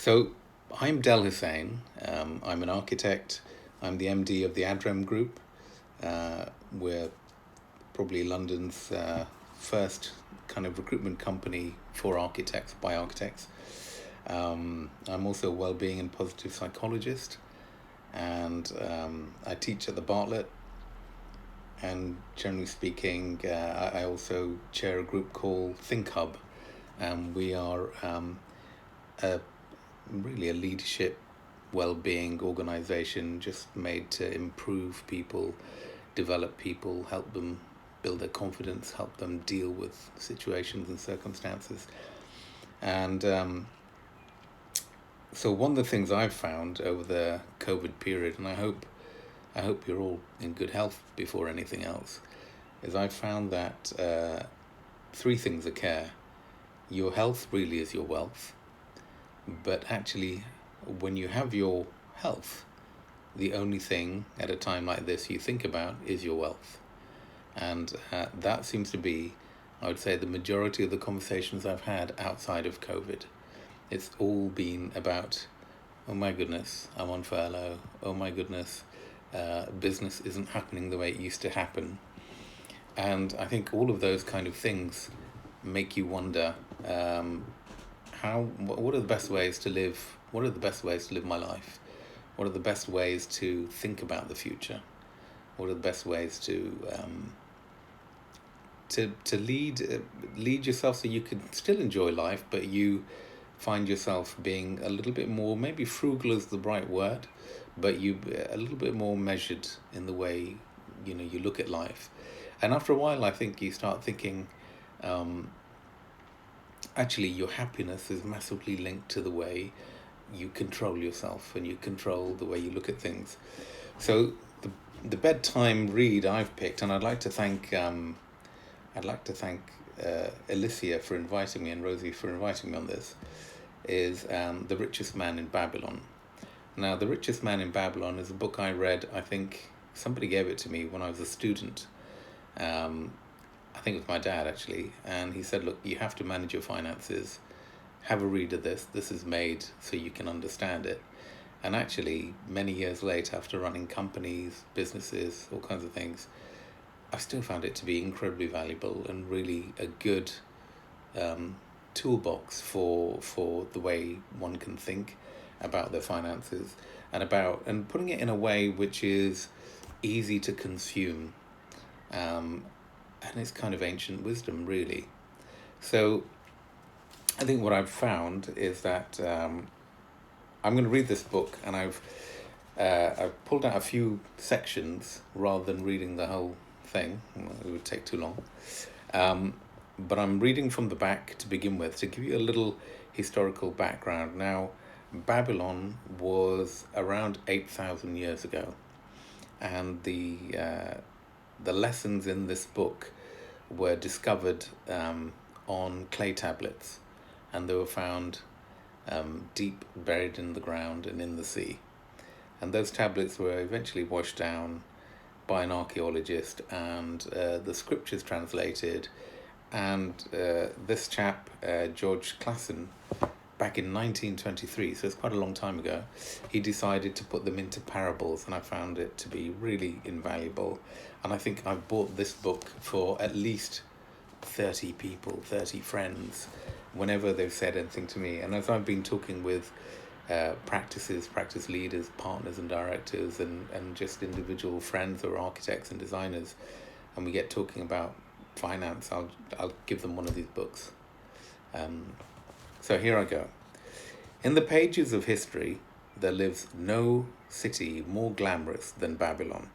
So I'm Del Hossain. I'm an architect. I'm the MD of the Adrem Group. We're probably London's first kind of recruitment company for architects by architects. I'm also a well-being and positive psychologist, and I teach at the Bartlett. And generally speaking, I also chair a group called Think Hub, and we are a really a leadership well-being organization just made to improve people, develop people, help them build their confidence, help them deal with situations and circumstances. And so one of the things I've found over the COVID period, and I hope you're all in good health before anything else, is I've found that three things occur. Your health really is your wealth, but actually, when you have your health, the only thing at a time like this you think about is your wealth. And that seems to be, I would say, the majority of the conversations I've had outside of COVID. It's all been about, oh my goodness, I'm on furlough. Oh my goodness, business isn't happening the way it used to happen. And I think all of those kind of things make you wonder, what are the best ways to live? What are the best ways to live my life? What are the best ways to think about the future? What are the best ways to lead yourself so you can still enjoy life, but you find yourself being a little bit more, maybe frugal is the right word, but you a little bit more measured in the way you look at life. And after a while, I think you start thinking, actually, your happiness is massively linked to the way you control yourself and you control the way you look at things. So the bedtime read I've picked, and I'd like to thank Alicia for inviting me and Rosie for inviting me on this, is The Richest Man in Babylon. Now, The Richest Man in Babylon is a book I read, I think somebody gave it to me when I was a student. I think it was my dad, actually, and he said, look, you have to manage your finances. Have a read of this. This is made so you can understand it. And actually, many years later, after running companies, businesses, all kinds of things, I still found it to be incredibly valuable and really a good toolbox for the way one can think about their finances and putting it in a way which is easy to consume. And it's kind of ancient wisdom, really. So I think what I've found is that I'm going to read this book, and I've pulled out a few sections rather than reading the whole thing. It would take too long. But I'm reading from the back to begin with to give you a little historical background. Now, Babylon was around 8,000 years ago, and the lessons in this book were discovered on clay tablets, and they were found deep buried in the ground and in the sea. And those tablets were eventually washed down by an archaeologist, and the scriptures translated. And this chap, George Clason, back in 1923, so it's quite a long time ago, he decided to put them into parables, and I found it to be really invaluable. And I think I've bought this book for at least 30 people, 30 friends, whenever they've said anything to me. And as I've been talking with practice leaders, partners and directors, and just individual friends or architects and designers, and we get talking about finance, I'll give them one of these books. So here I go. In the pages of history, there lives no city more glamorous than Babylon.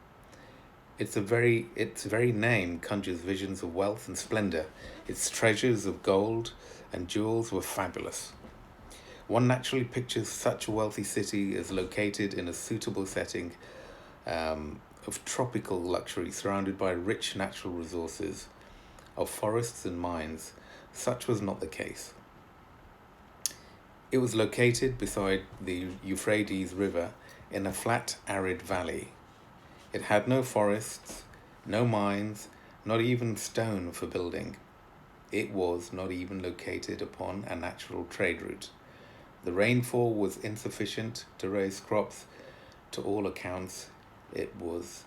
Its very name conjures visions of wealth and splendor. Its treasures of gold and jewels were fabulous. One naturally pictures such a wealthy city as located in a suitable setting of tropical luxury, surrounded by rich natural resources, of forests and mines. Such was not the case. It was located beside the Euphrates River in a flat, arid valley. It had no forests, no mines, not even stone for building. It was not even located upon a natural trade route. The rainfall was insufficient to raise crops. To all accounts, it was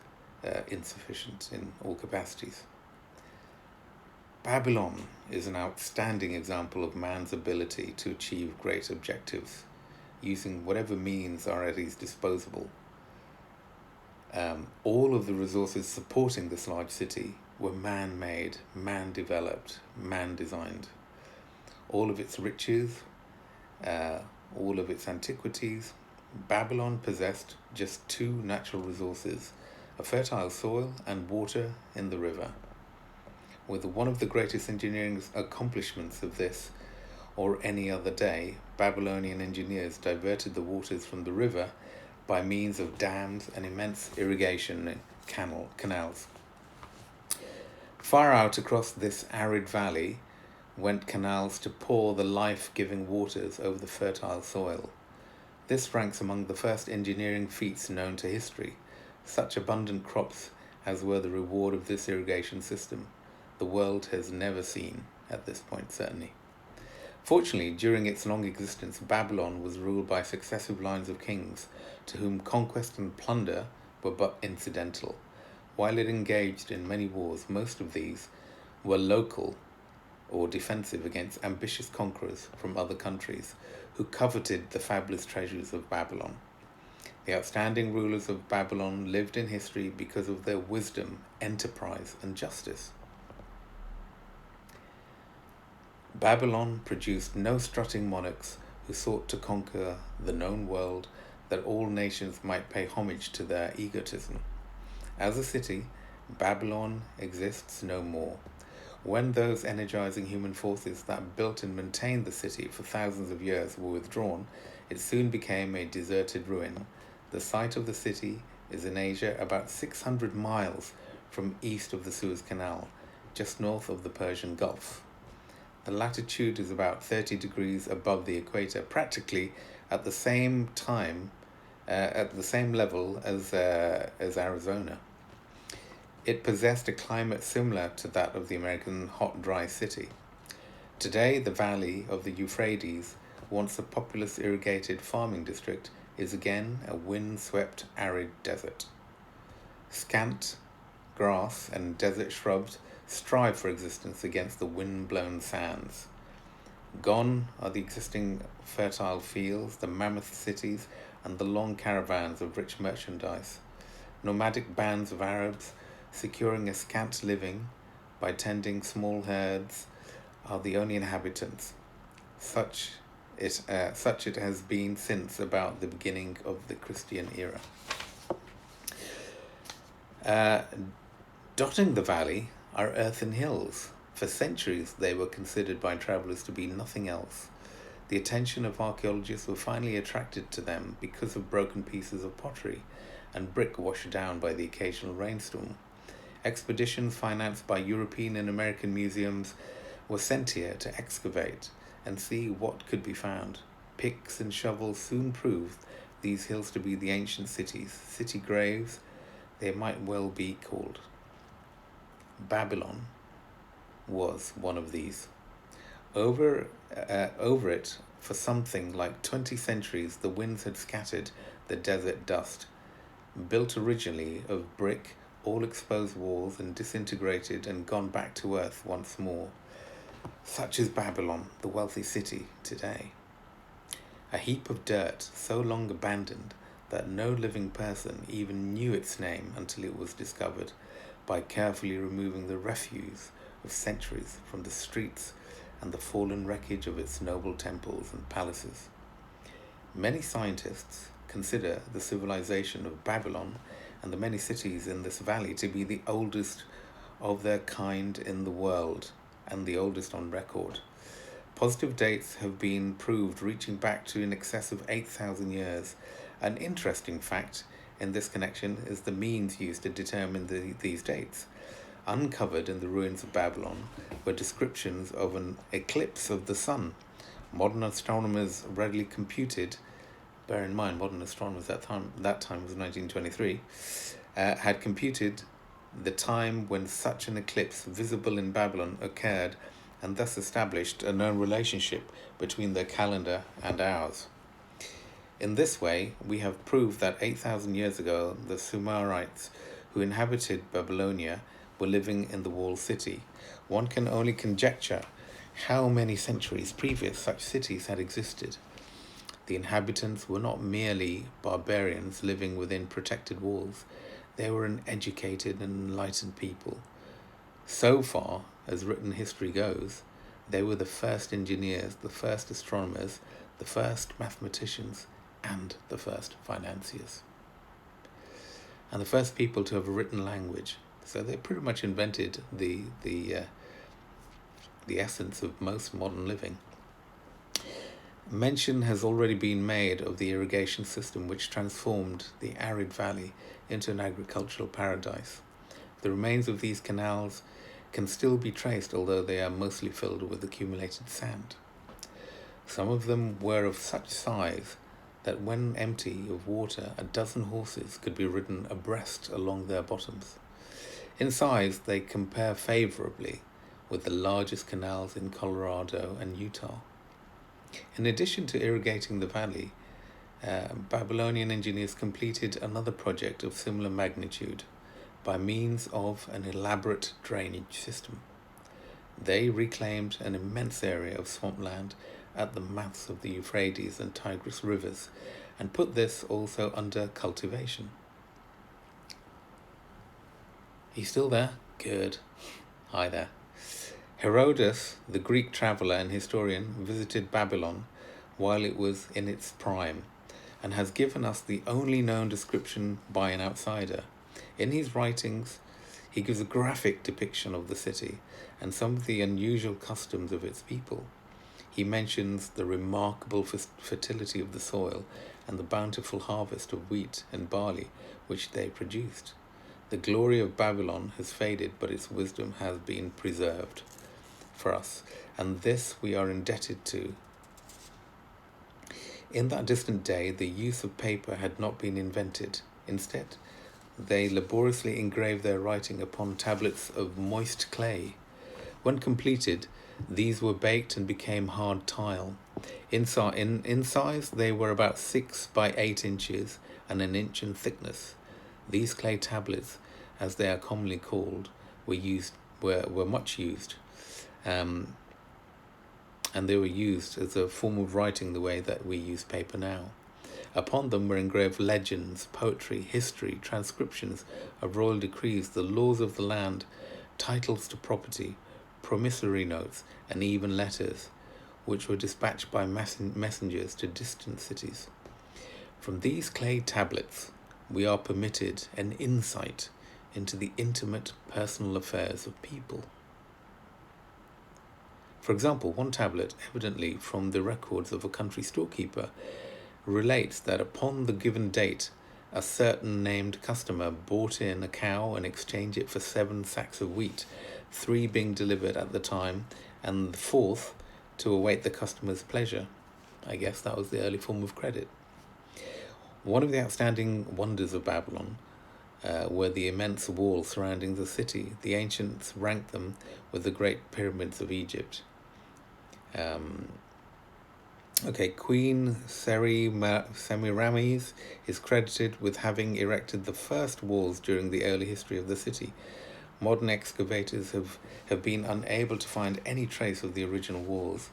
insufficient in all capacities. Babylon is an outstanding example of man's ability to achieve great objectives, using whatever means are at his disposal. All of the resources supporting this large city were man-made, man-developed, man-designed. All of its riches, all of its antiquities. Babylon possessed just two natural resources, a fertile soil and water in the river. With one of the greatest engineering accomplishments of this or any other day, Babylonian engineers diverted the waters from the river by means of dams and immense irrigation canals. Far out across this arid valley went canals to pour the life-giving waters over the fertile soil. This ranks among the first engineering feats known to history. Such abundant crops as were the reward of this irrigation system, the world has never seen at this point, certainly. Fortunately, during its long existence, Babylon was ruled by successive lines of kings, to whom conquest and plunder were but incidental. While it engaged in many wars, most of these were local or defensive against ambitious conquerors from other countries who coveted the fabulous treasures of Babylon. The outstanding rulers of Babylon lived in history because of their wisdom, enterprise, and justice. Babylon produced no strutting monarchs who sought to conquer the known world that all nations might pay homage to their egotism. As a city, Babylon exists no more. When those energizing human forces that built and maintained the city for thousands of years were withdrawn, it soon became a deserted ruin. The site of the city is in Asia, about 600 miles from east of the Suez Canal, just north of the Persian Gulf. The latitude is about 30 degrees above the equator, practically at the same level as Arizona. It possessed a climate similar to that of the American hot, dry city. Today, the valley of the Euphrates, once a populous irrigated farming district, is again a wind-swept arid desert. Scant grass and desert shrubs strive for existence against the wind-blown sands. Gone are the existing fertile fields, the mammoth cities, and the long caravans of rich merchandise. Nomadic bands of Arabs, securing a scant living by tending small herds, are the only inhabitants. Such it has been since about the beginning of the Christian era. Dotting the valley are earthen hills. For centuries they were considered by travellers to be nothing else. The attention of archaeologists were finally attracted to them because of broken pieces of pottery and brick washed down by the occasional rainstorm. Expeditions financed by European and American museums were sent here to excavate and see what could be found. Picks and shovels soon proved these hills to be the ancient city graves they might well be called. Babylon was one of these. Over it, for something like 20 centuries, the winds had scattered the desert dust. Built originally of brick, all exposed walls, and disintegrated and gone back to earth once more. Such is Babylon, the wealthy city today. A heap of dirt so long abandoned that no living person even knew its name until it was discovered by carefully removing the refuse of centuries from the streets and the fallen wreckage of its noble temples and palaces. Many scientists consider the civilization of Babylon and the many cities in this valley to be the oldest of their kind in the world and the oldest on record. Positive dates have been proved reaching back to in excess of 8,000 years. An interesting fact in this connection is the means used to determine these dates. Uncovered in the ruins of Babylon were descriptions of an eclipse of the sun. Modern astronomers readily computed, bear in mind modern astronomers that time was 1923, had computed the time when such an eclipse visible in Babylon occurred and thus established a known relationship between their calendar and ours. In this way, we have proved that 8,000 years ago, the Sumerites who inhabited Babylonia were living in the walled city. One can only conjecture how many centuries previous such cities had existed. The inhabitants were not merely barbarians living within protected walls. They were an educated and enlightened people. So far as written history goes, they were the first engineers, the first astronomers, the first mathematicians, and the first financiers. And the first people to have a written language. So they pretty much invented the essence of most modern living. Mention has already been made of the irrigation system which transformed the arid valley into an agricultural paradise. The remains of these canals can still be traced, although they are mostly filled with accumulated sand. Some of them were of such size that when empty of water, a dozen horses could be ridden abreast along their bottoms. In size, they compare favorably with the largest canals in Colorado and Utah. In addition to irrigating the valley, Babylonian engineers completed another project of similar magnitude by means of an elaborate drainage system. They reclaimed an immense area of swampland at the mouths of the Euphrates and Tigris rivers and put this also under cultivation. He's still there? Good. Hi there. Herodotus, the Greek traveller and historian, visited Babylon while it was in its prime and has given us the only known description by an outsider. In his writings, he gives a graphic depiction of the city and some of the unusual customs of its people. He mentions the remarkable fertility of the soil and the bountiful harvest of wheat and barley which they produced. The glory of Babylon has faded, but its wisdom has been preserved for us, and this we are indebted to. In that distant day, the use of paper had not been invented. Instead, they laboriously engraved their writing upon tablets of moist clay. When completed, these were baked and became hard tile. In size, they were about 6 by 8 inches and an inch in thickness. These clay tablets, as they are commonly called, were much used. And they were used as a form of writing the way that we use paper now. Upon them were engraved legends, poetry, history, transcriptions of royal decrees, the laws of the land, titles to property, promissory notes, and even letters, which were dispatched by messengers to distant cities. From these clay tablets, we are permitted an insight into the intimate personal affairs of people. For example, one tablet, evidently from the records of a country storekeeper, relates that upon the given date, a certain named customer bought in a cow and exchanged it for 7 sacks of wheat, 3 being delivered at the time, and the 4th to await the customer's pleasure. I guess that was the early form of credit. One of the outstanding wonders of Babylon were the immense walls surrounding the city. The ancients ranked them with the great pyramids of Egypt. Queen Semiramis is credited with having erected the first walls during the early history of the city. Modern excavators have been unable to find any trace of the original walls,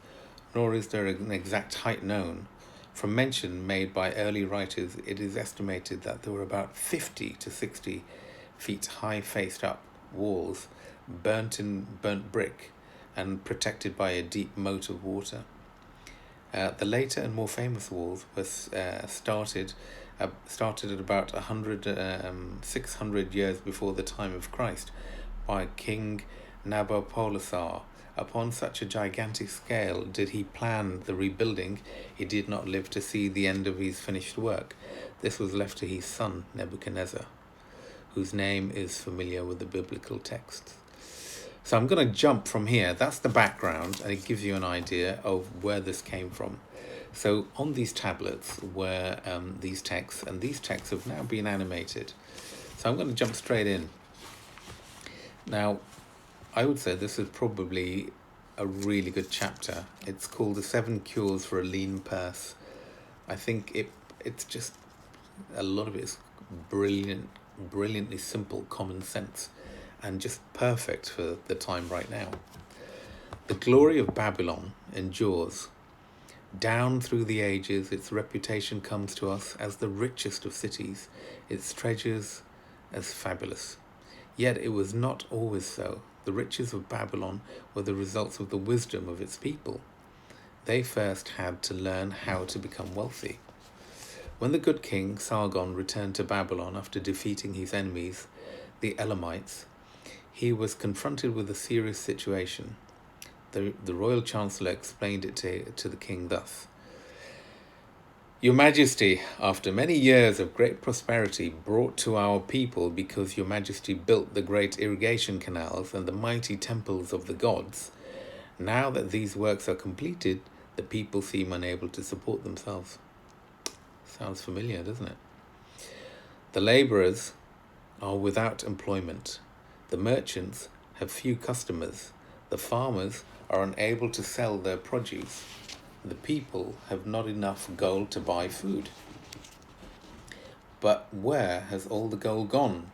nor is there an exact height known. From mention made by early writers, it is estimated that there were about 50 to 60 feet high faced-up walls, burnt brick, and protected by a deep moat of water. The later and more famous walls were started at about 600 years before the time of Christ by King Nabopolassar. Upon such a gigantic scale did he plan the rebuilding, he did not live to see the end of his finished work. This was left to his son Nebuchadnezzar, whose name is familiar with the biblical texts. So I'm going to jump from here. That's the background, and it gives you an idea of where this came from. So on these tablets were these texts, and these texts have now been animated. So I'm going to jump straight in. Now, I would say this is probably a really good chapter. It's called The 7 Cures for a Lean Purse. I think it's just, a lot of it is brilliantly simple, common sense, and just perfect for the time right now. The glory of Babylon endures. Down through the ages, its reputation comes to us as the richest of cities, its treasures as fabulous. Yet it was not always so. The riches of Babylon were the results of the wisdom of its people. They first had to learn how to become wealthy. When the good king Sargon returned to Babylon after defeating his enemies, the Elamites, he was confronted with a serious situation. The royal chancellor explained it to the king thus: Your Majesty, after many years of great prosperity brought to our people because your Majesty built the great irrigation canals and the mighty temples of the gods, now that these works are completed, the people seem unable to support themselves. Sounds familiar, doesn't it? The laborers are without employment. The merchants have few customers. The farmers are unable to sell their produce. The people have not enough gold to buy food. But where has all the gold gone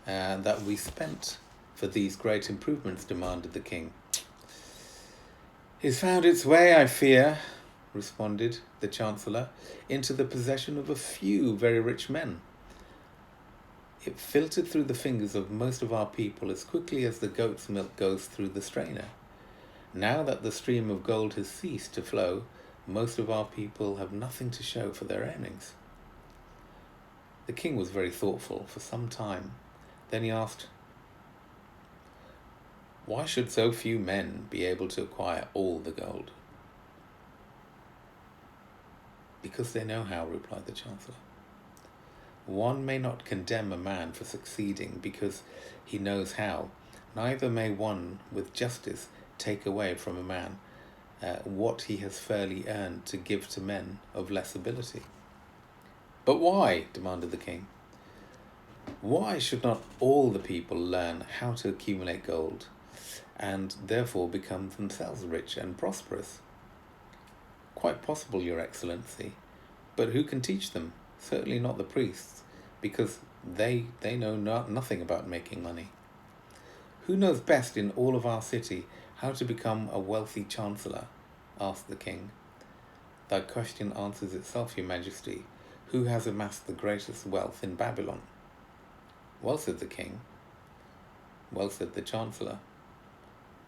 that we spent for these great improvements? Demanded the king. It's found its way, I fear, responded the chancellor, into the possession of a few very rich men. It filtered through the fingers of most of our people as quickly as the goat's milk goes through the strainer. Now that the stream of gold has ceased to flow, most of our people have nothing to show for their earnings. The king was very thoughtful for some time. Then he asked, Why should so few men be able to acquire all the gold? Because they know how, replied the chancellor. One may not condemn a man for succeeding because he knows how. Neither may one with justice take away from a man what he has fairly earned to give to men of less ability. But why? Demanded the king. Why should not all the people learn how to accumulate gold and therefore become themselves rich and prosperous? Quite possible, Your Excellency, but who can teach them? Certainly not the priests, because they know nothing about making money. Who knows best in all of our city how to become a wealthy chancellor? Asked the king. Thy question answers itself, Your Majesty. Who has amassed the greatest wealth in Babylon? Well, said the king. Well, said the chancellor.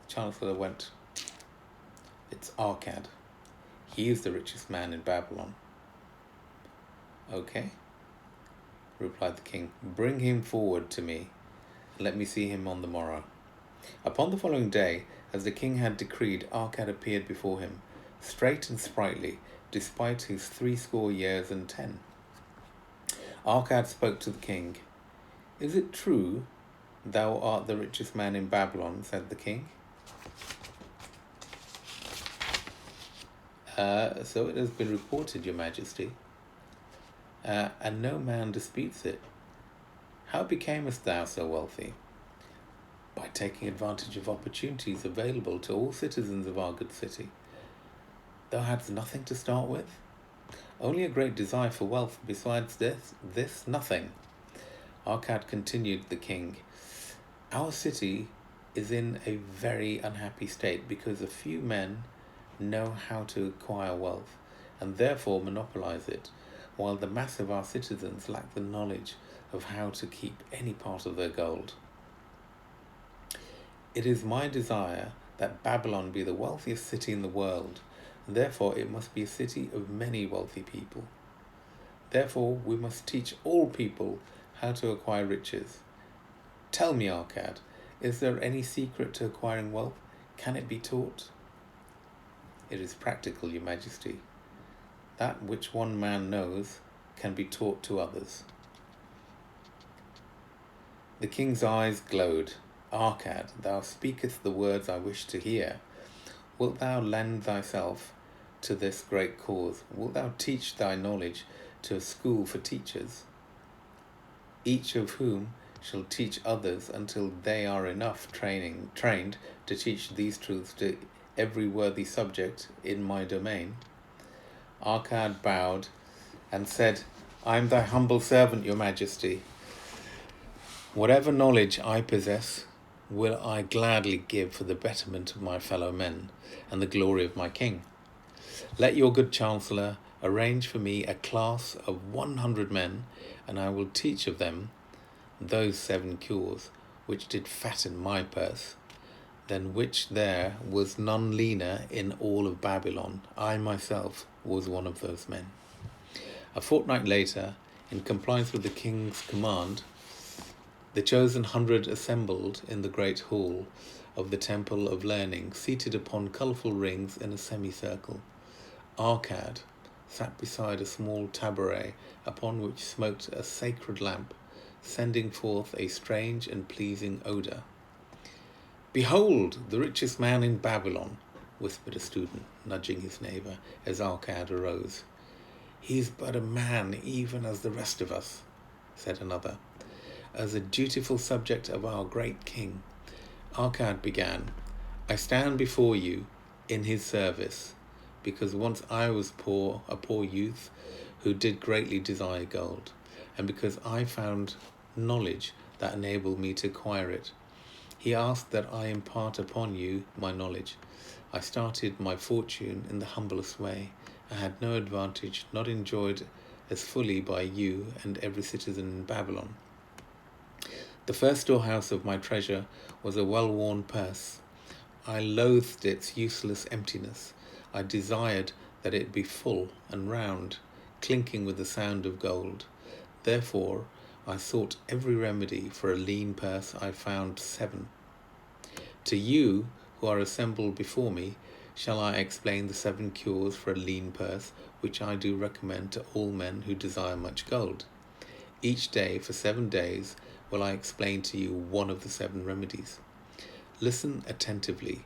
The chancellor went, It's Arcad. He is the richest man in Babylon. Okay, replied the king. Bring him forward to me. Let me see him on the morrow. Upon the following day, as the king had decreed, Arcad appeared before him, straight and sprightly, despite his 80 years and 10. Arcad spoke to the king. Is it true thou art the richest man in Babylon? Said the king. So it has been reported, Your Majesty, and no man disputes it. How becamest thou so wealthy? By taking advantage of opportunities available to all citizens of our good city. Thou hadst nothing to start with? Only a great desire for wealth. Besides this nothing. Arcad continued the king. Our city is in a very unhappy state because a few men know how to acquire wealth and therefore monopolize it, while the mass of our citizens lack the knowledge of how to keep any part of their gold. It is my desire that Babylon be the wealthiest city in the world, and therefore it must be a city of many wealthy people. Therefore we must teach all people how to acquire riches. Tell me, Arcad, is there any secret to acquiring wealth? Can it be taught? It is practical, Your Majesty. That which one man knows can be taught to others. The king's eyes glowed. Arcad, thou speakest the words I wish to hear. Wilt thou lend thyself to this great cause? Wilt thou teach thy knowledge to a school for teachers, each of whom shall teach others until they are enough trained to teach these truths to every worthy subject in my domain. Arkad bowed and said, I am thy humble servant, your majesty. Whatever knowledge I possess will I gladly give for the betterment of my fellow men and the glory of my king. Let your good chancellor arrange for me a class of 100 men, and I will teach of them those 7 cures which did fatten my purse, than which there was none leaner in all of Babylon. I myself was one of those men. A fortnight later, in compliance with the king's command, the chosen 100 assembled in the great hall of the Temple of Learning, seated upon colourful rings in a semicircle. Arkad sat beside a small taboret upon which smoked a sacred lamp, sending forth a strange and pleasing odour. Behold, the richest man in Babylon, whispered a student, nudging his neighbour as Arkad arose. He is but a man even as the rest of us, said another. As a dutiful subject of our great king, Arkad began, I stand before you in his service, because once I was a poor youth who did greatly desire gold, and because I found knowledge that enabled me to acquire it. He asked that I impart upon you my knowledge. I started my fortune in the humblest way. I had no advantage not enjoyed as fully by you and every citizen in Babylon. The first storehouse of my treasure was a well-worn purse. I loathed its useless emptiness. I desired that it be full and round, clinking with the sound of gold. Therefore, I sought every remedy for a lean purse. I found 7. To you, who are assembled before me, shall I explain the 7 cures for a lean purse, which I do recommend to all men who desire much gold. Each day for 7 days will I explain to you one of the 7 remedies. Listen attentively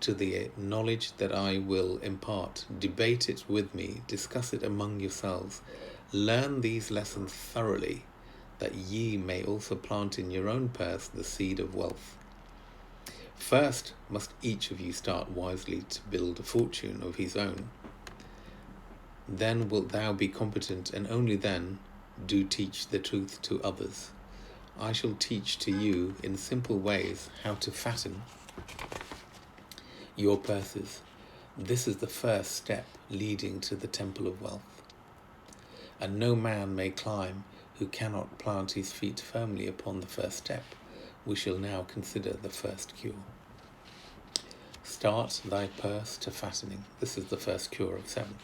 to the knowledge that I will impart. Debate it with me, discuss it among yourselves. Learn these lessons thoroughly, that ye may also plant in your own purse the seed of wealth. First must each of you start wisely to build a fortune of his own. Then wilt thou be competent, and only then do teach the truth to others. I shall teach to you in simple ways how to fatten your purses. This is the first step leading to the temple of wealth. And no man may climb who cannot plant his feet firmly upon the first step. We shall now consider the first cure. Start thy purse to fattening. This is the first cure of 7.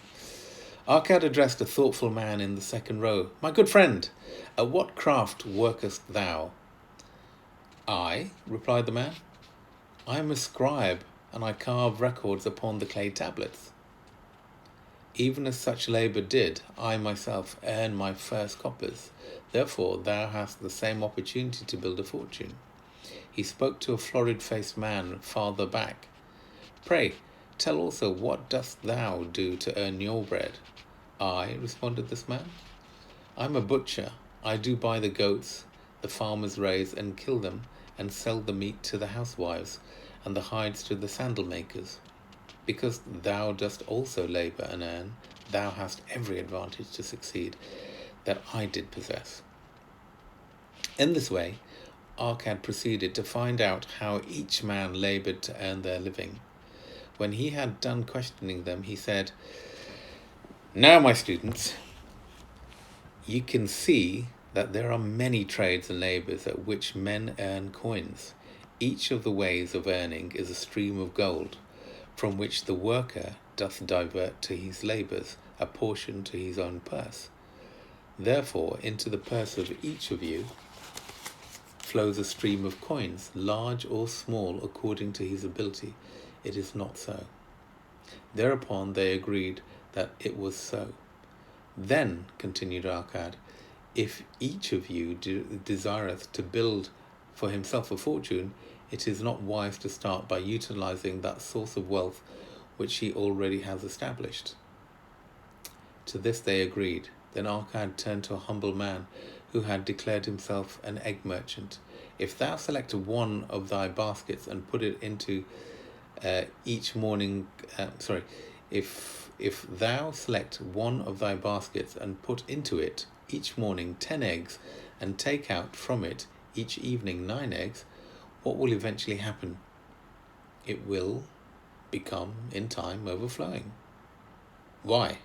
Arkad addressed a thoughtful man in the second row. My good friend, at what craft workest thou? I, replied the man. I am a scribe, and I carve records upon the clay tablets. Even as such labour did, I myself earn my first coppers. Therefore thou hast the same opportunity to build a fortune. He spoke to a florid-faced man farther back. Pray, tell also, what dost thou do to earn your bread? I, responded this man. I am a butcher. I do buy the goats the farmers raise and kill them, and sell the meat to the housewives, and the hides to the sandal makers. Because thou dost also labour and earn, thou hast every advantage to succeed that I did possess. In this way, Arkad proceeded to find out how each man laboured to earn their living. When he had done questioning them, he said, Now, my students, you can see that there are many trades and labours at which men earn coins. Each of the ways of earning is a stream of gold, from which the worker doth divert to his labours a portion to his own purse. Therefore, into the purse of each of you flows a stream of coins, large or small, according to his ability. It is not so. Thereupon they agreed that it was so. Then, continued Arkad, if each of you desireth to build for himself a fortune, it is not wise to start by utilizing that source of wealth which he already has established. To this they agreed. Then Arkad turned to a humble man who had declared himself an egg merchant. If thou select one of thy baskets and put it into each morning, if thou select one of thy baskets and put into it each morning 10 eggs and take out from it each evening 9 eggs, what will eventually happen? It will become in time overflowing. Why?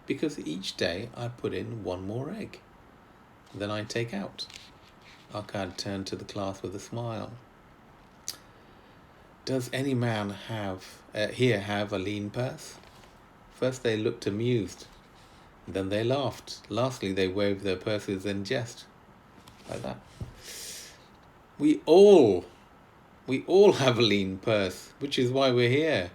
Because each day I put in one more egg, then I take out. Arkad turned to the class with a smile. Does any man here have a lean purse? First they looked amused, then they laughed. Lastly, they waved their purses in jest. Like that. We all have a lean purse, which is why we're here.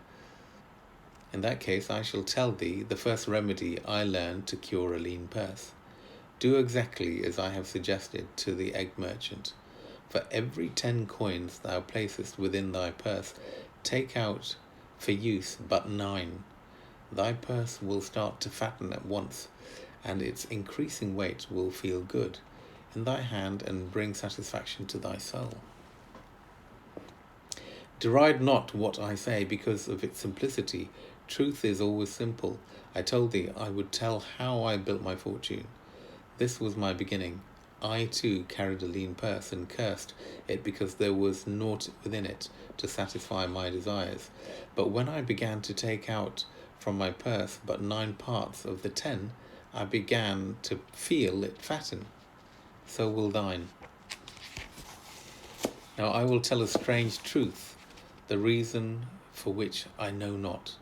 In that case, I shall tell thee the first remedy I learned to cure a lean purse. Do exactly as I have suggested to the egg merchant. For every 10 coins thou placest within thy purse, take out for use but 9. Thy purse will start to fatten at once, and its increasing weight will feel good in thy hand and bring satisfaction to thy soul. Deride not what I say because of its simplicity. Truth is always simple. I told thee I would tell how I built my fortune. This was my beginning. I too carried a lean purse and cursed it because there was naught within it to satisfy my desires. But when I began to take out from my purse but 9 parts of the 10, I began to feel it fatten. So will thine. Now I will tell a strange truth, the reason for which I know not.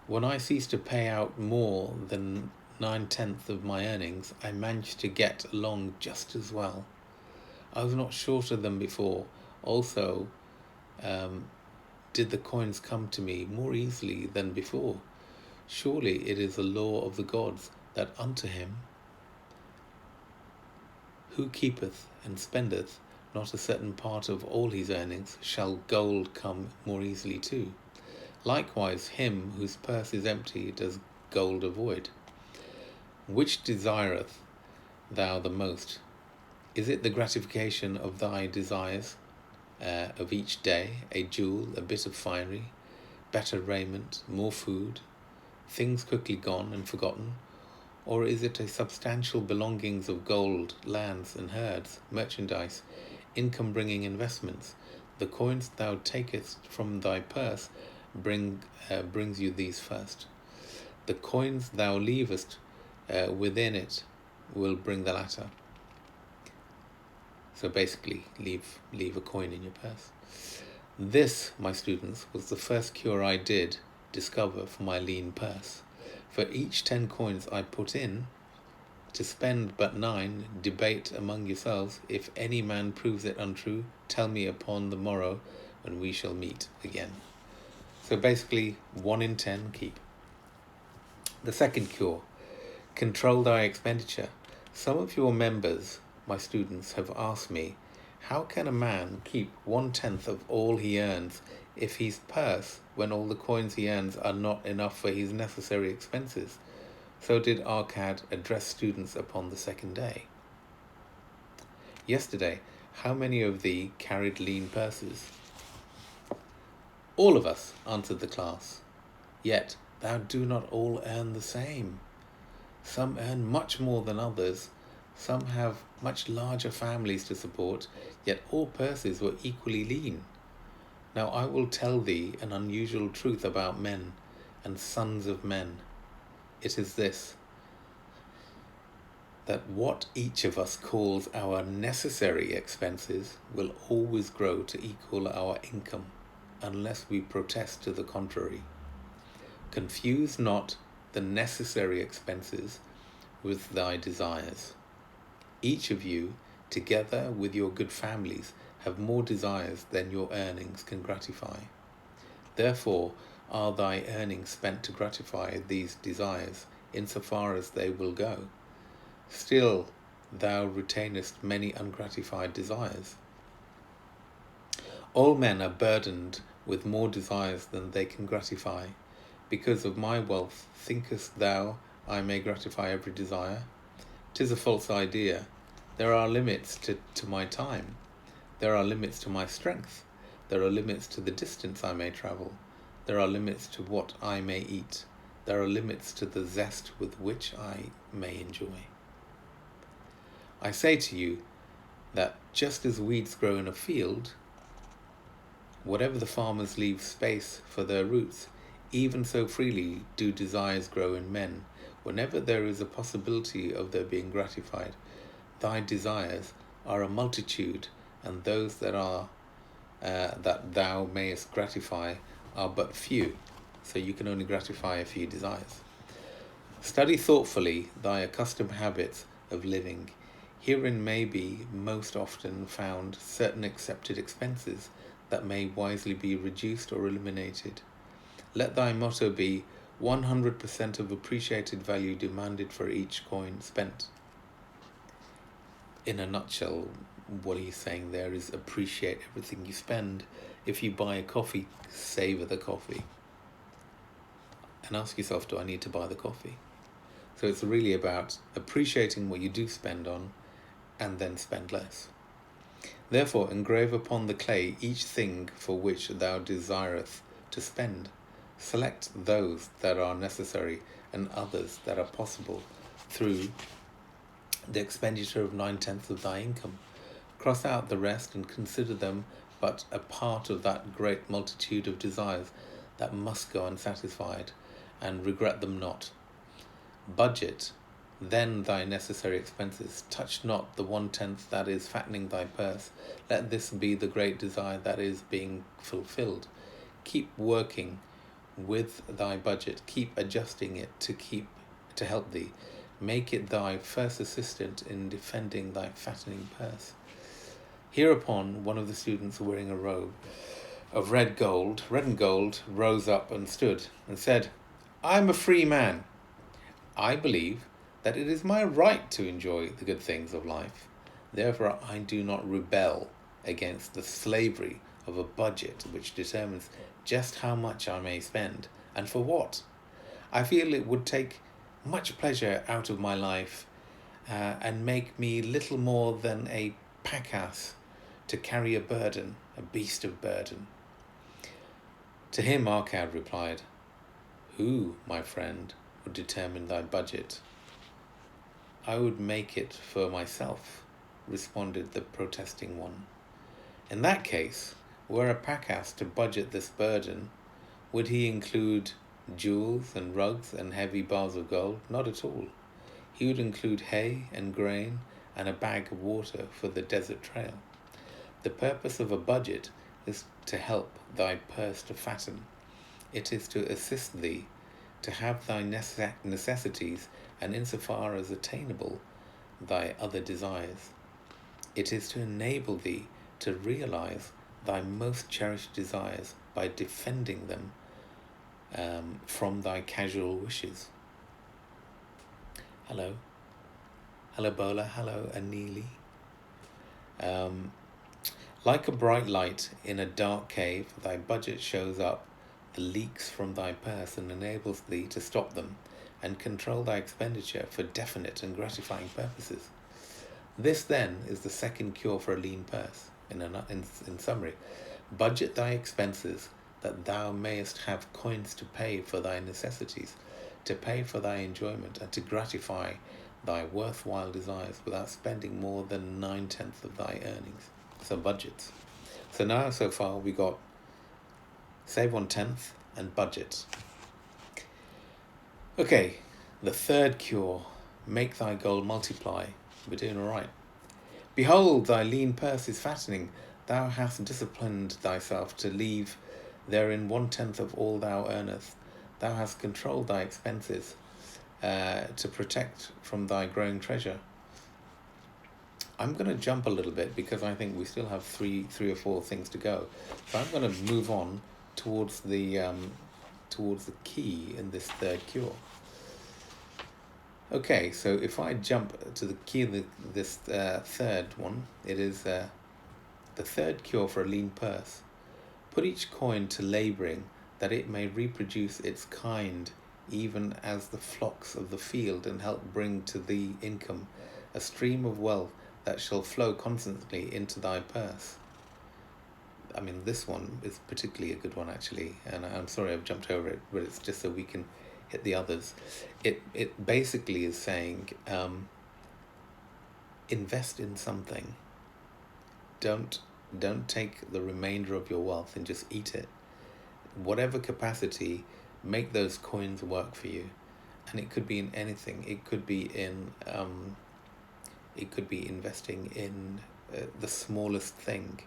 When I ceased to pay out more than 9/10 of my earnings, I managed to get along just as well. I was not shorter than before. Also, did the coins come to me more easily than before? Surely it is a law of the gods that unto him who keepeth and spendeth not a certain part of all his earnings shall gold come more easily too. Likewise him whose purse is empty does gold avoid. Which desireth thou the most? Is it the gratification of thy desires of each day, a jewel, a bit of finery, better raiment, more food, things quickly gone and forgotten? Or is it a substantial belongings of gold, lands and herds, merchandise, income-bringing investments? The coins thou takest from thy purse brings you these first. The coins thou leavest within it will bring the latter. So basically, leave a coin in your purse. This, my students, was the first cure I did discover for my lean purse. For each 10 coins I put in, to spend but 9, debate among yourselves. If any man proves it untrue, tell me upon the morrow when we shall meet again. So basically, 1 in 10 keep. The second cure, control thy expenditure. Some of your members, my students, have asked me, how can a man keep 1/10 of all he earns if his purse, when all the coins he earns are not enough for his necessary expenses? So did Arkad address students upon the second day. Yesterday, how many of thee carried lean purses? All of us, answered the class. Yet thou do not all earn the same. Some earn much more than others. Some have much larger families to support, yet all purses were equally lean. Now I will tell thee an unusual truth about men and sons of men. It is this, that what each of us calls our necessary expenses will always grow to equal our income, unless we protest to the contrary. Confuse not the necessary expenses with thy desires. Each of you, together with your good families, have more desires than your earnings can gratify. Therefore are thy earnings spent to gratify these desires, insofar as they will go. Still thou retainest many ungratified desires. All men are burdened with more desires than they can gratify. Because of my wealth, thinkest thou I may gratify every desire? 'Tis a false idea. There are limits to my time. There are limits to my strength. There are limits to the distance I may travel. There are limits to what I may eat. There are limits to the zest with which I may enjoy. I say to you that just as weeds grow in a field, whatever the farmers leave space for their roots, even so freely do desires grow in men. Whenever there is a possibility of their being gratified, thy desires are a multitude, and those that thou mayest gratify are but few. So you can only gratify a few desires. Study thoughtfully thy accustomed habits of living. Herein may be most often found certain accepted expenses that may wisely be reduced or eliminated. Let thy motto be 100% of appreciated value demanded for each coin spent. In a nutshell, what he's saying there is appreciate everything you spend. If you buy a coffee, savor the coffee. And ask yourself, do I need to buy the coffee? So it's really about appreciating what you do spend on and then spend less. Therefore, engrave upon the clay each thing for which thou desireth to spend. Select those that are necessary and others that are possible through the expenditure of 9/10 of thy income. Cross out the rest and consider them but a part of that great multitude of desires that must go unsatisfied, and regret them not. Budget then thy necessary expenses. Touch not the 1/10 that is fattening thy purse. Let this be the great desire that is being fulfilled. Keep working with thy budget. Keep adjusting it to help thee. Make it thy first assistant in defending thy fattening purse. Hereupon, one of the students wearing a robe of red and gold, rose up and stood and said, I am a free man. I believe that it is my right to enjoy the good things of life. Therefore, I do not rebel against the slavery of a budget which determines just how much I may spend and for what. I feel it would take much pleasure out of my life and make me little more than a pack-ass to carry a burden, a beast of burden. To him Arcad replied, Who, my friend, would determine thy budget? I would make it for myself, responded the protesting one. In that case, were a pack-ass to budget this burden, would he include jewels and rugs and heavy bars of gold? Not at all. He would include hay and grain and a bag of water for the desert trail. The purpose of a budget is to help thy purse to fatten. It is to assist thee to have thy necessities, and insofar as attainable, thy other desires. It is to enable thee to realize thy most cherished desires by defending them from thy casual wishes. Hello Bola, hello Anili. Like a bright light in a dark cave, thy budget shows up the leaks from thy purse and enables thee to stop them and control thy expenditure for definite and gratifying purposes. This then is the second cure for a lean purse. In summary, budget thy expenses that thou mayest have coins to pay for thy necessities, to pay for thy enjoyment, and to gratify thy worthwhile desires without spending more than 9/10 of thy earnings. So budgets. So now, so far, we got save 1/10 and budget. Okay, the third cure, make thy gold multiply. We're doing all right. Behold, thy lean purse is fattening. Thou hast disciplined thyself to leave therein 1/10 of all thou earnest. Thou hast controlled thy expenses to protect from thy growing treasure. I'm going to jump a little bit because I think we still have three or four things to go. So I'm going to move on towards the key in this third cure. Okay, so if I jump to the key of this third one, it is the third cure for a lean purse. Put each coin to labouring that it may reproduce its kind even as the flocks of the field, and help bring to thee income, a stream of wealth that shall flow constantly into thy purse. I mean, this one is particularly a good one, actually, and I'm sorry I've jumped over it, but it's just so we can hit the others. It basically is saying, invest in something. Don't take the remainder of your wealth and just eat it. Whatever capacity, make those coins work for you, and it could be in anything. It could be investing in the smallest thing.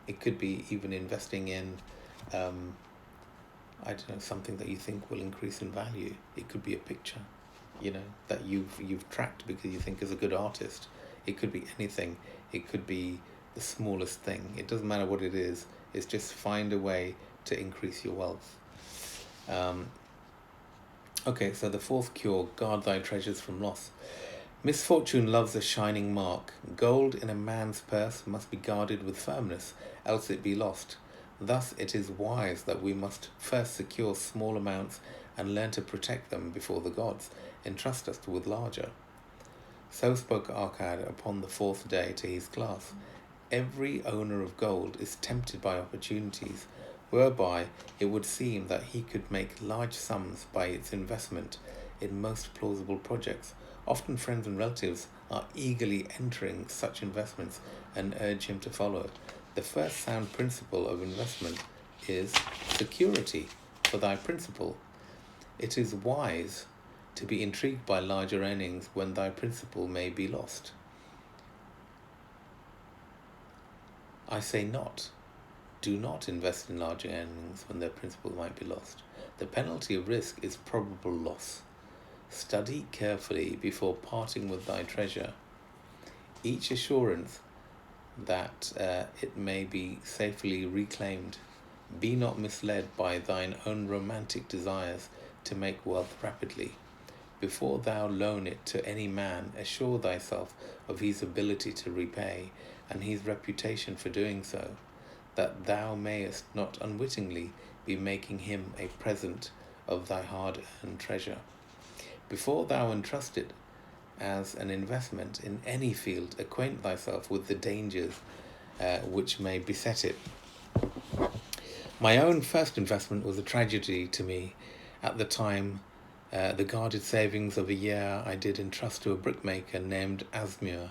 It could be even investing in I don't know, something that you think will increase in value. It could be a picture, that you've tracked because you think is a good artist. It could be anything. It could be the smallest thing. It doesn't matter what it is. It's just find a way to increase your wealth. Okay, so the fourth cure: guard thy treasures from loss. Misfortune loves a shining mark. Gold in a man's purse must be guarded with firmness, else it be lost. Thus it is wise that we must first secure small amounts and learn to protect them before the gods entrust us with larger. So spoke Arcad upon the fourth day to his class. Every owner of gold is tempted by opportunities, whereby it would seem that he could make large sums by its investment in most plausible projects. Often friends and relatives are eagerly entering such investments and urge him to follow. The first sound principle of investment is security for thy principal. It is wise to be intrigued by larger earnings when thy principal may be lost. I say not. Do not invest in larger earnings when their principal might be lost. The penalty of risk is probable loss. Study carefully before parting with thy treasure. Each assurance that it may be safely reclaimed. Be not misled by thine own romantic desires to make wealth rapidly. Before thou loan it to any man, assure thyself of his ability to repay, and his reputation for doing so, that thou mayest not unwittingly be making him a present of thy hard-earned treasure. Before thou entrust it as an investment in any field, acquaint thyself with the dangers which may beset it. My own first investment was a tragedy to me. At the time, the guarded savings of a year I did entrust to a brickmaker named Asmir,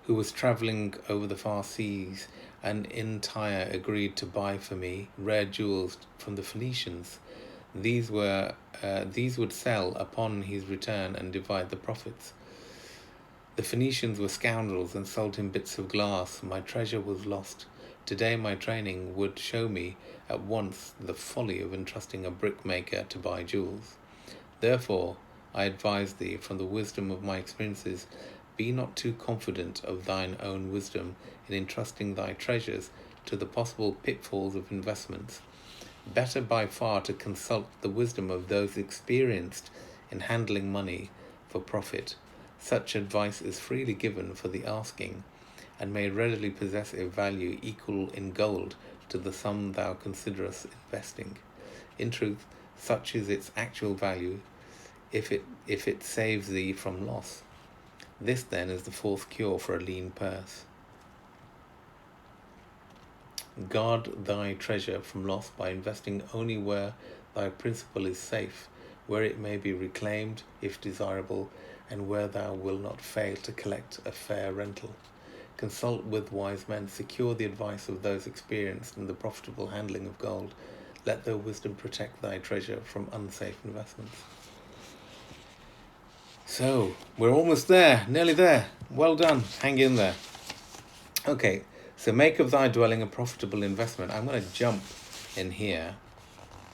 who was travelling over the far seas, and in Tyre agreed to buy for me rare jewels from the Phoenicians. These would sell upon his return and divide the profits. The Phoenicians were scoundrels and sold him bits of glass. My treasure was lost. Today my training would show me at once the folly of entrusting a brickmaker to buy jewels. Therefore, I advise thee, from the wisdom of my experiences, be not too confident of thine own wisdom in entrusting thy treasures to the possible pitfalls of investments. Better by far to consult the wisdom of those experienced in handling money for profit. Such advice is freely given for the asking, and may readily possess a value equal in gold to the sum thou considerest investing. In truth, such is its actual value, if it saves thee from loss. This then is the fourth cure for a lean purse. Guard thy treasure from loss by investing only where thy principal is safe, where it may be reclaimed if desirable, and where thou wilt not fail to collect a fair rental. Consult with wise men, secure the advice of those experienced in the profitable handling of gold. Let their wisdom protect thy treasure from unsafe investments. So, we're almost there, nearly there. Well done, hang in there. Okay, so make of thy dwelling a profitable investment. I'm going to jump in here,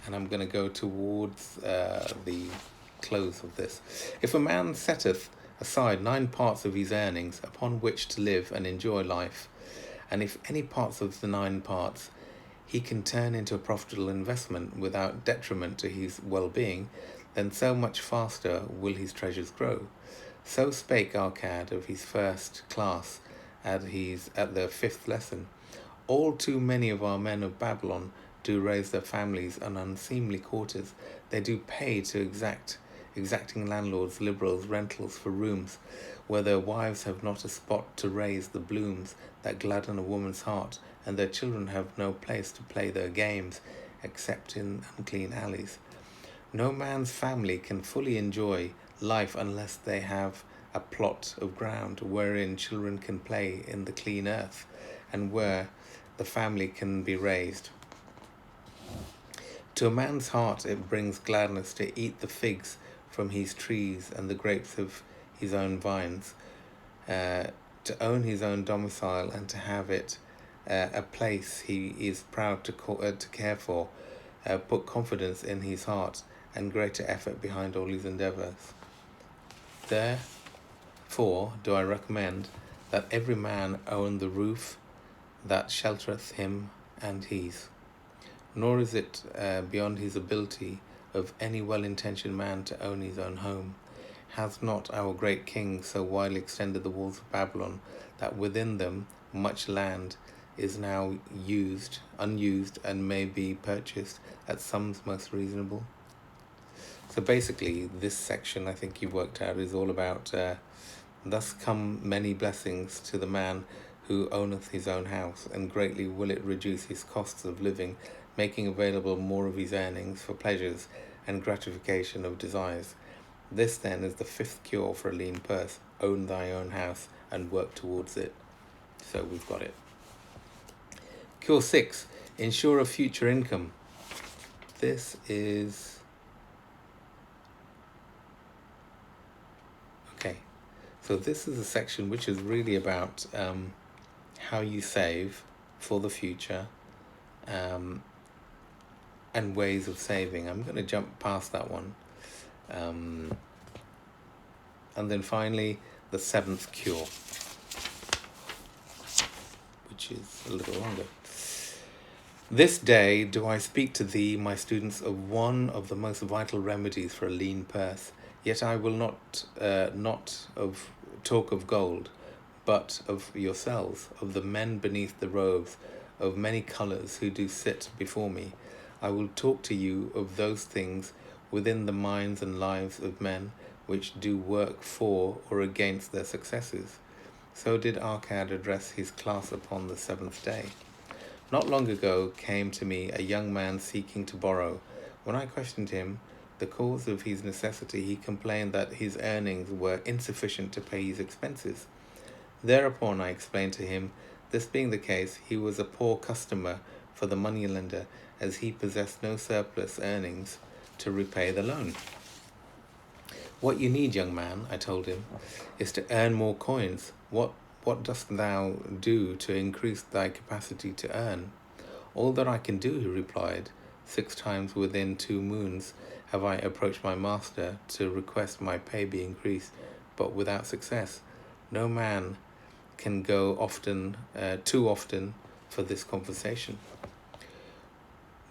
and I'm going to go towards the close of this. If a man setteth aside 9 parts of his earnings upon which to live and enjoy life, and if any parts of the 9 parts he can turn into a profitable investment without detriment to his well-being, then so much faster will his treasures grow. So spake Arcad of his first class at the 5th lesson. All too many of our men of Babylon do raise their families in unseemly quarters. They do pay to exacting landlords, liberals, rentals for rooms, where their wives have not a spot to raise the blooms that gladden a woman's heart, and their children have no place to play their games except in unclean alleys. No man's family can fully enjoy life unless they have a plot of ground wherein children can play in the clean earth, and where the family can be raised. To a man's heart it brings gladness to eat the figs from his trees and the grapes of his own vines, to own his own domicile and to have it a place he is proud to care for, put confidence in his heart and greater effort behind all his endeavours. Therefore do I recommend that every man own the roof that sheltereth him and his. Nor is it beyond his ability of any well-intentioned man to own his own home. Has not our great king so widely extended the walls of Babylon that within them much land is now unused, and may be purchased at sums most reasonable? So basically, this section, I think you've worked out, is all about thus come many blessings to the man who owneth his own house, and greatly will it reduce his costs of living, making available more of his earnings for pleasures and gratification of desires. This then is the fifth cure for a lean purse: own thy own house and work towards it. So we've got it. Cure 6, ensure a future income. This is okay. So this is a section which is really about how you save for the future, and ways of saving. I'm going to jump past that one. And then finally, the 7th cure, which is a little longer. This day do I speak to thee, my students, of one of the most vital remedies for a lean purse. Yet I will not talk of gold, but of yourselves, of the men beneath the robes of many colours who do sit before me. I will talk to you of those things within the minds and lives of men which do work for or against their successes. So did Arcad address his class upon the 7th day. Not long ago came to me a young man seeking to borrow. When I questioned him the cause of his necessity, he complained that his earnings were insufficient to pay his expenses. Thereupon I explained to him, this being the case, he was a poor customer for the moneylender, as he possessed no surplus earnings to repay the loan. What you need, young man, I told him, is to earn more coins. What dost thou do to increase thy capacity to earn? All that I can do, he replied. 6 times within 2 moons have I approached my master to request my pay be increased, but without success. No man can go too often for this conversation.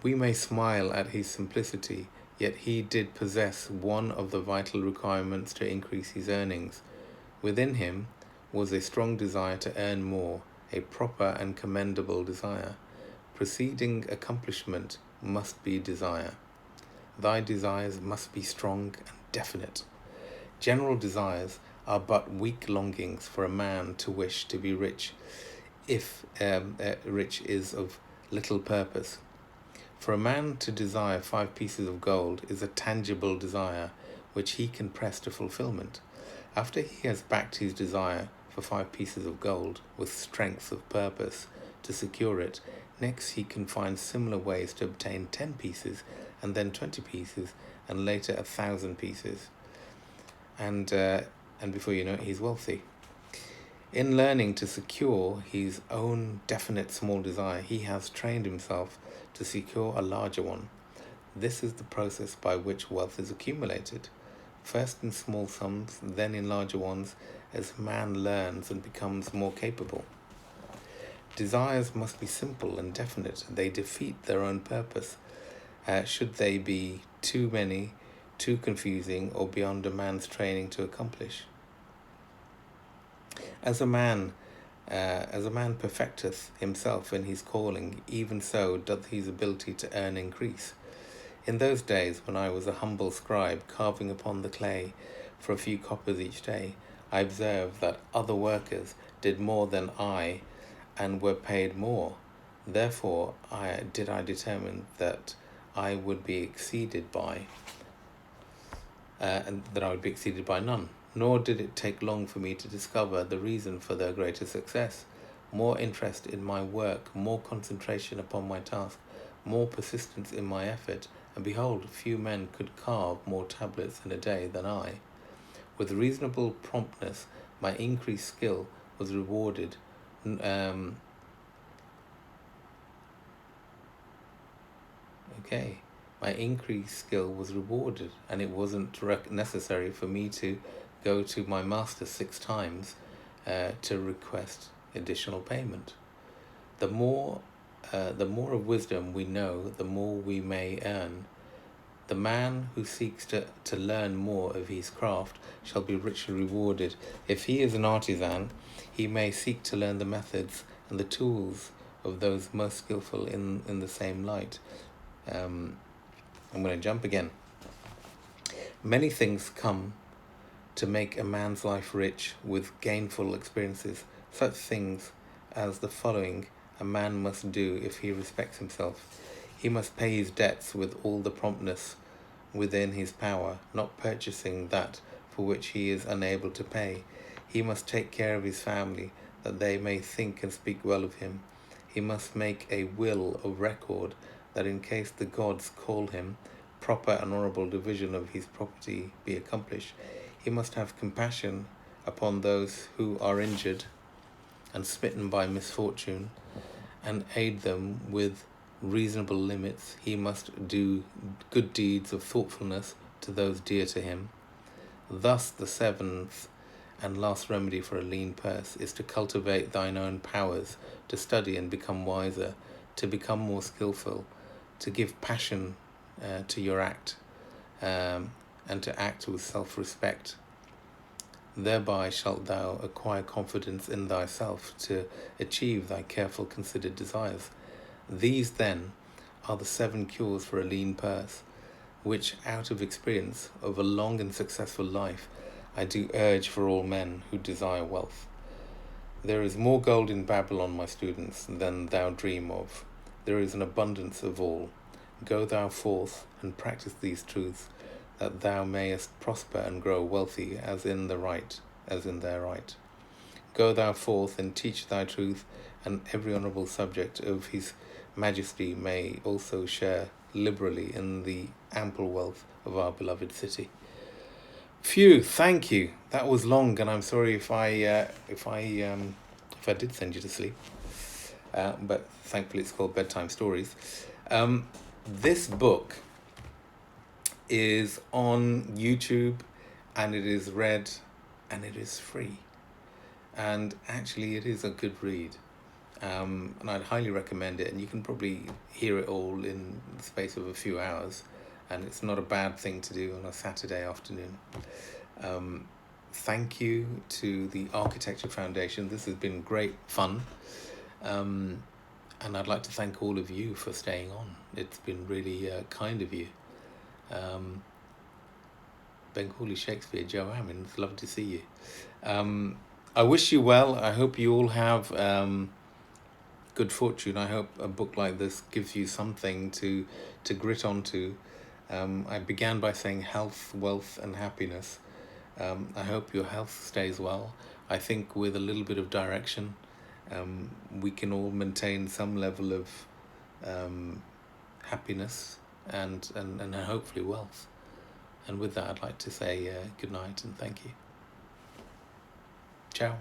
We may smile at his simplicity, yet he did possess one of the vital requirements to increase his earnings. Within him was a strong desire to earn more, a proper and commendable desire. Preceding accomplishment must be desire. Thy desires must be strong and definite. General desires are but weak longings for a man to wish to be rich, if rich is of little purpose. For a man to desire 5 pieces of gold is a tangible desire which he can press to fulfillment. After he has backed his desire for 5 pieces of gold with strength of purpose to secure it, next he can find similar ways to obtain 10 pieces, and then 20 pieces, and later 1,000 pieces. And before you know it, he's wealthy. In learning to secure his own definite small desire, he has trained himself to secure a larger one. This is the process by which wealth is accumulated, first in small sums, then in larger ones, as man learns and becomes more capable. Desires must be simple and definite. They defeat their own purpose. Should they be too many, too confusing, or beyond a man's training to accomplish? As a man perfecteth himself in his calling, even so doth his ability to earn increase. In those days, when I was a humble scribe carving upon the clay for a few coppers each day, I observed that other workers did more than I and were paid more. Therefore, I determine that I would be exceeded by none. Nor did it take long for me to discover the reason for their greater success. More interest in my work, more concentration upon my task, more persistence in my effort, and behold, few men could carve more tablets in a day than I. With reasonable promptness, my increased skill was rewarded. My increased skill was rewarded, and it wasn't necessary for me to go to my master 6 times to request additional payment. The more of wisdom we know, the more we may earn. The man who seeks to learn more of his craft shall be richly rewarded. If he is an artisan, he may seek to learn the methods and the tools of those most skillful in the same light. I'm going to jump again. Many things come to make a man's life rich with gainful experiences. Such things as the following a man must do if he respects himself. He must pay his debts with all the promptness within his power, not purchasing that for which he is unable to pay. He must take care of his family, that they may think and speak well of him. He must make a will of record, that in case the gods call him, proper and honourable division of his property be accomplished. He must have compassion upon those who are injured and smitten by misfortune, and aid them with reasonable limits. He must do good deeds of thoughtfulness to those dear to him. Thus the 7th and last remedy for a lean purse is to cultivate thine own powers, to study and become wiser, to become more skillful, to give passion to your act, and to act with self-respect. Thereby shalt thou acquire confidence in thyself to achieve thy careful considered desires. These then are the 7 cures for a lean purse, which out of experience of a long and successful life I do urge for all men who desire wealth. There is more gold in Babylon, my students, than thou dream of. There is an abundance of all. Go thou forth and practice these truths, that thou mayest prosper and grow wealthy as in their right. Go thou forth and teach thy truth, and every honourable subject of his majesty may also share liberally in the ample wealth of our beloved city. Phew, thank you. That was long, and I'm sorry if I did send you to sleep. But thankfully it's called Bedtime Stories. This book is on YouTube, and it is read, and it is free. And actually it is a good read. And I'd highly recommend it, and you can probably hear it all in the space of a few hours, and it's not a bad thing to do on a Saturday afternoon. Thank you to the Architecture Foundation. This has been great fun. And I'd like to thank all of you for staying on. It's been really kind of you. Bengali Shakespeare, Joe Amin, it's lovely to see you. I wish you well. I hope you all have good fortune. I hope a book like this gives you something to grit onto. I began by saying health, wealth, and happiness. I hope your health stays well. I think with a little bit of direction, we can all maintain some level of happiness and hopefully wealth. And with that, I'd like to say good night and thank you. Ciao.